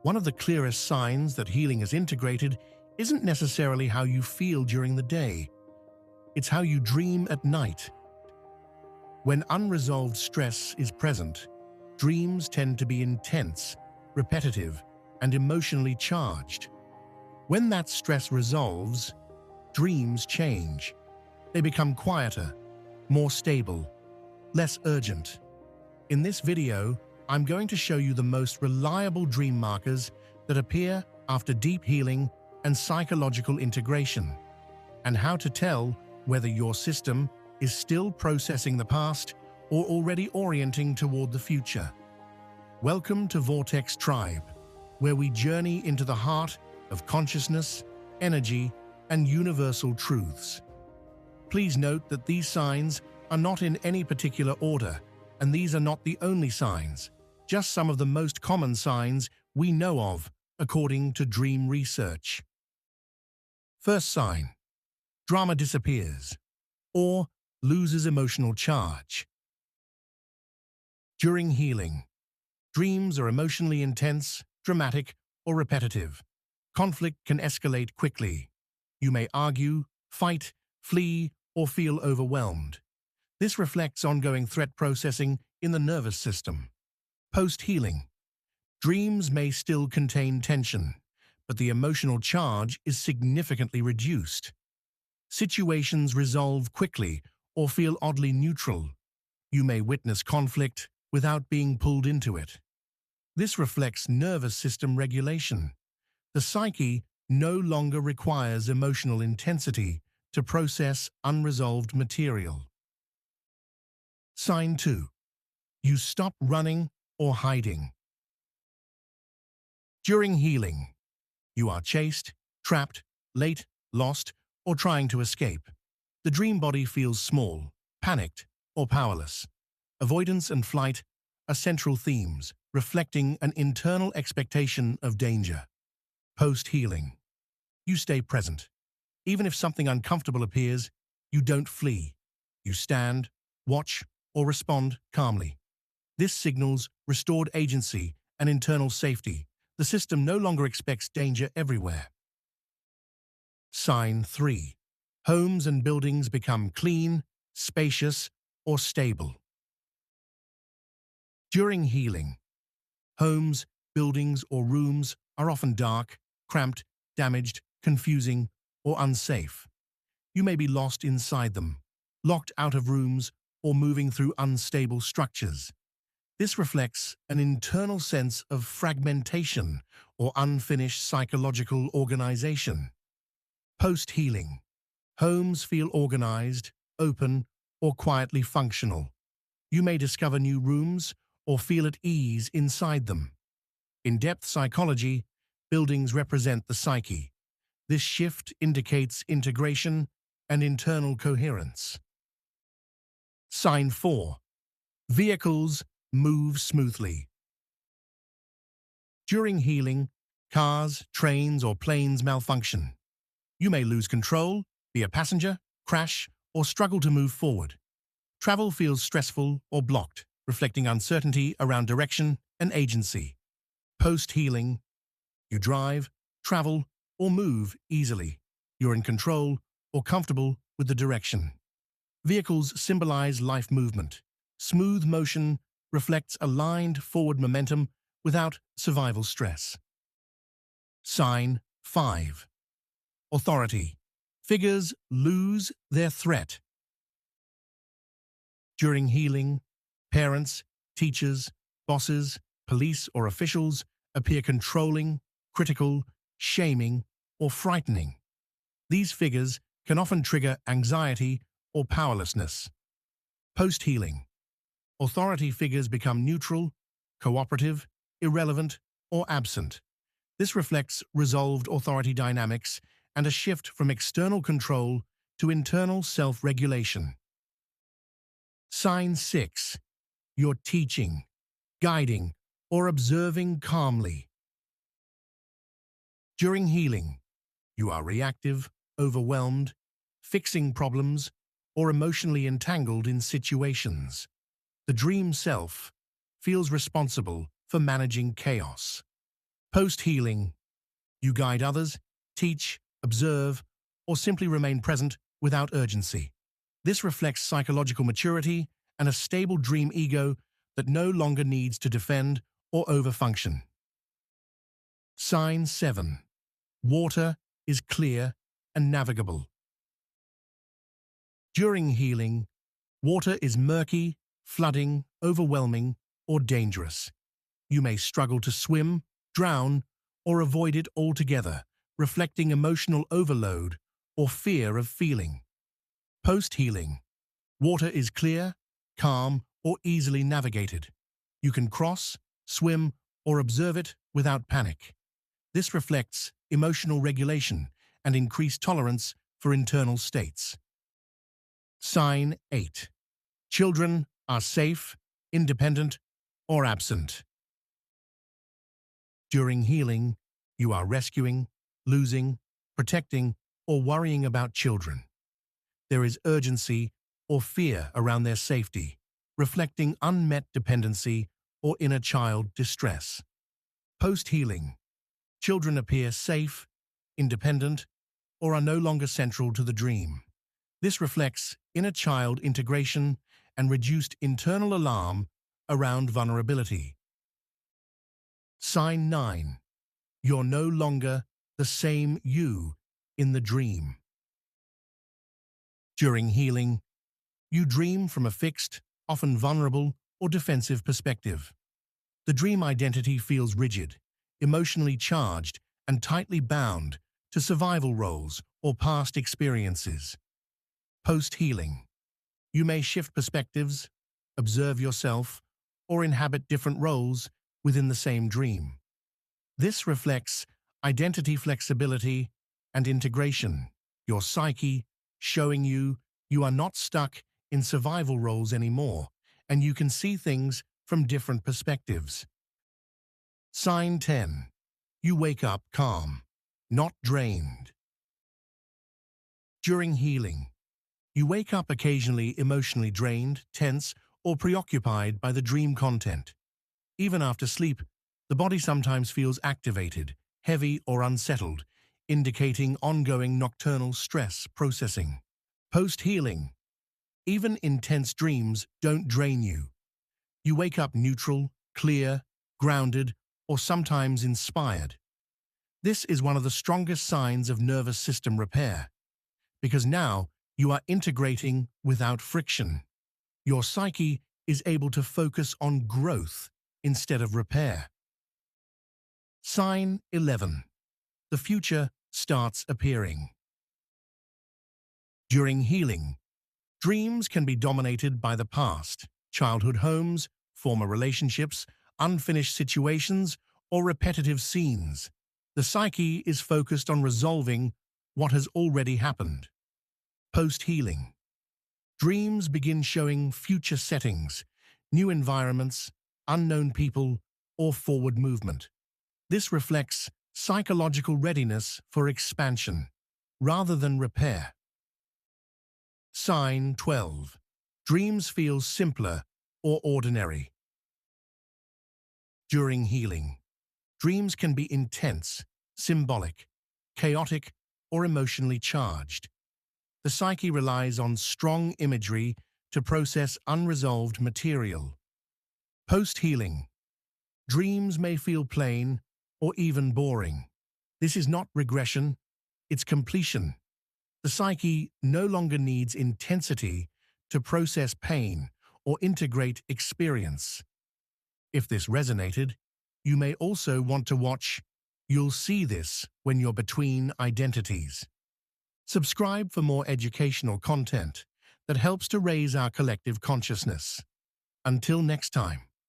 One of the clearest signs that healing is integrated isn't necessarily how you feel during the day. It's how you dream at night. When unresolved stress is present, dreams tend to be intense, repetitive, and emotionally charged. When that stress resolves, dreams change. They become quieter, more stable, less urgent. In this video, I'm going to show you the most reliable dream markers that appear after deep healing and psychological integration, and how to tell whether your system is still processing the past or already orienting toward the future. Welcome to Vortex Tribe, where we journey into the heart of consciousness, energy, and universal truths. Please note that these signs are not in any particular order, and these are not the only signs, just some of the most common signs we know of, according to dream research. First sign: drama disappears, or loses emotional charge. During healing, dreams are emotionally intense, dramatic, or repetitive. Conflict can escalate quickly. You may argue, fight, flee, or feel overwhelmed. This reflects ongoing threat processing in the nervous system. Post-healing, dreams may still contain tension, but the emotional charge is significantly reduced. Situations resolve quickly or feel oddly neutral. You may witness conflict without being pulled into it. This reflects nervous system regulation. The psyche no longer requires emotional intensity to process unresolved material. Sign 2. You stop running or hiding. During healing, you are chased, trapped, late, lost, or trying to escape. The dream body feels small, panicked, or powerless. Avoidance and flight are central themes, reflecting an internal expectation of danger. Post-healing, you stay present. Even if something uncomfortable appears, you don't flee. You stand, watch, or respond calmly. This signals restored agency and internal safety. The system no longer expects danger everywhere. Sign 3. Homes and buildings become clean, spacious, or stable. During healing, homes, buildings, or rooms are often dark, cramped, damaged, confusing, or unsafe. You may be lost inside them, locked out of rooms, or moving through unstable structures. This reflects an internal sense of fragmentation or unfinished psychological organization. Post-healing, homes feel organized, open, or quietly functional. You may discover new rooms or feel at ease inside them. In depth psychology, buildings represent the psyche. This shift indicates integration and internal coherence. Sign 4. Vehicles move smoothly. During healing, cars, trains, or planes malfunction. You may lose control, be a passenger, crash, or struggle to move forward. Travel feels stressful or blocked, reflecting uncertainty around direction and agency. Post-healing, you drive, travel, or move easily. You're in control or comfortable with the direction. Vehicles symbolize life movement. Smooth motion reflects aligned forward momentum without survival stress. Sign 5. Authority. Figures lose their threat. During healing, parents, teachers, bosses, police, or officials appear controlling, critical, shaming, or frightening. These figures can often trigger anxiety or powerlessness. Post-healing, authority figures become neutral, cooperative, irrelevant, or absent. This reflects resolved authority dynamics and a shift from external control to internal self-regulation. Sign 6. You're teaching, guiding, or observing calmly. During healing, you are reactive, overwhelmed, fixing problems, or emotionally entangled in situations. The dream self feels responsible for managing chaos. Post-healing, you guide others, teach, observe, or simply remain present without urgency. This reflects psychological maturity and a stable dream ego that no longer needs to defend or overfunction. Sign 7. Water is clear and navigable. During healing, water is murky, flooding, overwhelming, or dangerous. You may struggle to swim, drown, or avoid it altogether, reflecting emotional overload or fear of feeling. Post-healing, water is clear, calm, or easily navigated. You can cross, swim, or observe it without panic. This reflects emotional regulation and increased tolerance for internal states. Sign 8. Children are safe, independent, or absent. During healing, you are rescuing, losing, protecting, or worrying about children. There is urgency or fear around their safety, reflecting unmet dependency or inner child distress. Post-healing, children appear safe, independent, or are no longer central to the dream. This reflects inner child integration and reduced internal alarm around vulnerability. Sign 9. You're no longer the same you in the dream. During healing, you dream from a fixed, often vulnerable or defensive perspective. The dream identity feels rigid, emotionally charged, and tightly bound to survival roles or past experiences. Post-healing, you may shift perspectives, observe yourself, or inhabit different roles within the same dream. This reflects identity flexibility and integration, your psyche showing you are not stuck in survival roles anymore, and you can see things from different perspectives. Sign 10. You wake up calm, not drained. During healing, you wake up occasionally emotionally drained, tense, or preoccupied by the dream content. Even after sleep, the body sometimes feels activated, heavy, or unsettled, indicating ongoing nocturnal stress processing. Post-healing, even intense dreams don't drain you. You wake up neutral, clear, grounded, or sometimes inspired. This is one of the strongest signs of nervous system repair, because now you are integrating without friction. Your psyche is able to focus on growth instead of repair. Sign 11. The future starts appearing. During healing, dreams can be dominated by the past, childhood homes, former relationships, unfinished situations, or repetitive scenes. The psyche is focused on resolving what has already happened. Post-healing, dreams begin showing future settings, new environments, unknown people, or forward movement. This reflects psychological readiness for expansion, rather than repair. Sign 12. Dreams feel simpler or ordinary. During healing, dreams can be intense, symbolic, chaotic, or emotionally charged. The psyche relies on strong imagery to process unresolved material. Post-healing, dreams may feel plain or even boring. This is not regression, it's completion. The psyche no longer needs intensity to process pain or integrate experience. If this resonated, you may also want to watch You'll See This When You're Between Identities. Subscribe for more educational content that helps to raise our collective consciousness. Until next time.